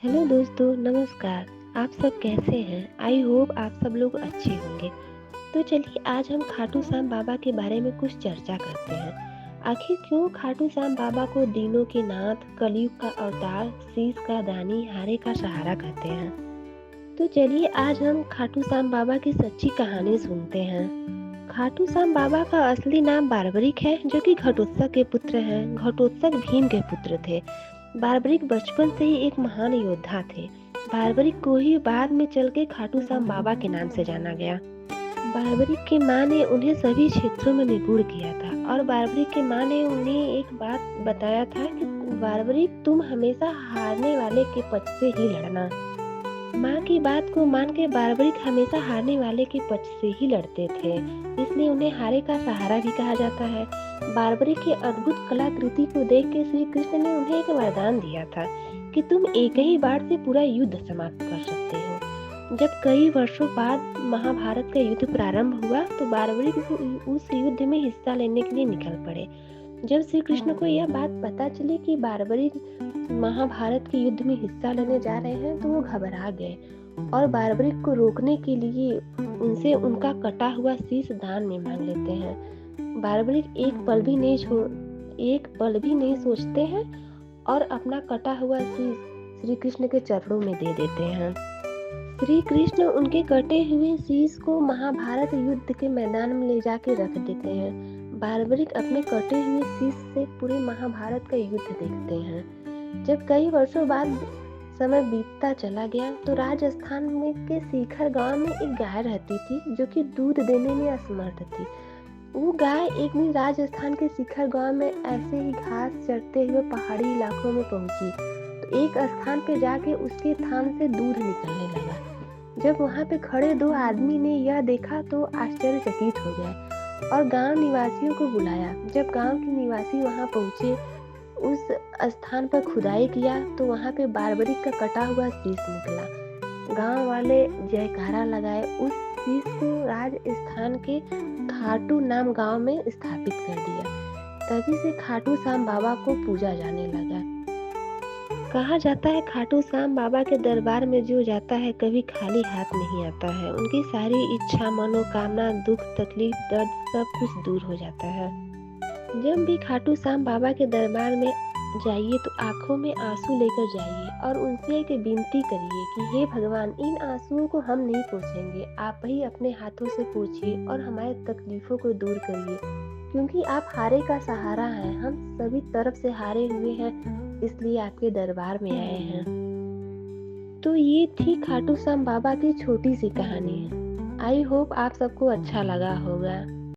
Hello दोस्तों, नमस्कार। आप सब कैसे हैं? आई होप आप सब लोग अच्छे होंगे। तो चलिए आज हम खाटू श्याम बाबा के बारे में कुछ चर्चा करते हैं। आखिर क्यों खाटू श्याम बाबा को दीनों के नाथ, कलयुग का अवतार, शीश का दानी, हारे का सहारा कहते हैं? तो चलिए आज हम खाटू श्याम बाबा की सच्ची कहानी सुनते हैं। खाटू श्याम बाबा का असली नाम बारबरिक है, जो कि घटोत्कच के पुत्र हैं। घटोत्कच भीम के पुत्र थे। बारबरिक बचपन से ही एक महान योद्धा थे। बारबरिक को ही बाद में चल के खाटू श्याम बाबा के नाम से जाना गया। बारबरिक की माँ ने उन्हें सभी क्षेत्रों में निपुण किया था और बारबरिक की माँ ने उन्हें एक बात बताया था कि बारबरिक, तुम हमेशा हारने वाले के पक्ष से ही लड़ना। माँ की बात को मान के बारबरिक हमेशा हारने वाले के पक्ष से ही लड़ते थे, इसलिए उन्हें हारे का सहारा भी कहा जाता है। बारबरिक की अद्भुत कलाकृति को देख के श्री कृष्ण ने उन्हें एक वरदान दिया था कि तुम एक ही बार से पूरा युद्ध समाप्त कर सकते हो। जब कई वर्षों बाद महाभारत का युद्ध प्रारंभ हुआ तो बारबरिक उस युद्ध में हिस्सा लेने के लिए निकल पड़े। जब श्री कृष्ण को यह बात पता चली कि बारबरिक महाभारत के युद्ध में हिस्सा लेने जा रहे हैं तो वो घबरा गए और बारबरिक को रोकने के लिए उनसे उनका कटा हुआ शीश दान में मांग लेते हैं। बारबरिक एक पल भी नहीं सोचते हैं और अपना कटा हुआ शीश श्री कृष्ण के चरणों में दे देते हैं। श्री कृष्ण उनके कटे हुए शीश को महाभारत युद्ध के मैदान में ले जाके रख देते हैं। बारबरिक अपने कटे हुए शीश से पूरे महाभारत का युद्ध देखते हैं। जब कई वर्षों बाद समय बीतता चला गया तो राजस्थान में के शिखर गांव में एक गाय रहती थी जो कि दूध देने में असमर्थ थी। वो गाय एक दिन राजस्थान के शिखर गांव में ऐसे ही घास चरते हुए पहाड़ी इलाकों में पहुंची तो एक स्थान पे जाके उसके थान से दूध निकलने लगा। जब वहां पे खड़े दो आदमी ने यह देखा तो आश्चर्यचकित हो गए और गांव निवासियों को बुलाया। जब गांव के निवासी वहां पहुंचे, उस स्थान पर खुदाई किया तो वहां पे बारबरिक का कटा हुआ शीश निकला। गांव वाले जयकारा लगाए। उस शीश को राजस्थान के खाटू नाम गांव में स्थापित कर दिया। तभी से खाटू श्याम बाबा को पूजा जाने लगा। कहा जाता है खाटू श्याम बाबा के दरबार में जो जाता है कभी खाली हाथ नहीं आता है। उनकी सारी इच्छा, मनोकामना, दुख, तकलीफ, दर्द सब कुछ दूर हो जाता है। जब भी खाटू श्याम बाबा के दरबार में जाइए तो आंखों में आंसू लेकर जाइए और उनसे एक विनती करिए कि हे भगवान, इन आंसुओं को हम नहीं पोंछेंगे, आप ही अपने हाथों से पोंछिए और हमारे तकलीफों को दूर करिए, क्योंकि आप हारे का सहारा हैं। हम सभी तरफ से हारे हुए हैं, इसलिए आपके दरबार में आए हैं। तो ये थी खाटू श्याम बाबा की छोटी सी कहानी। आई होप आप सबको अच्छा लगा होगा।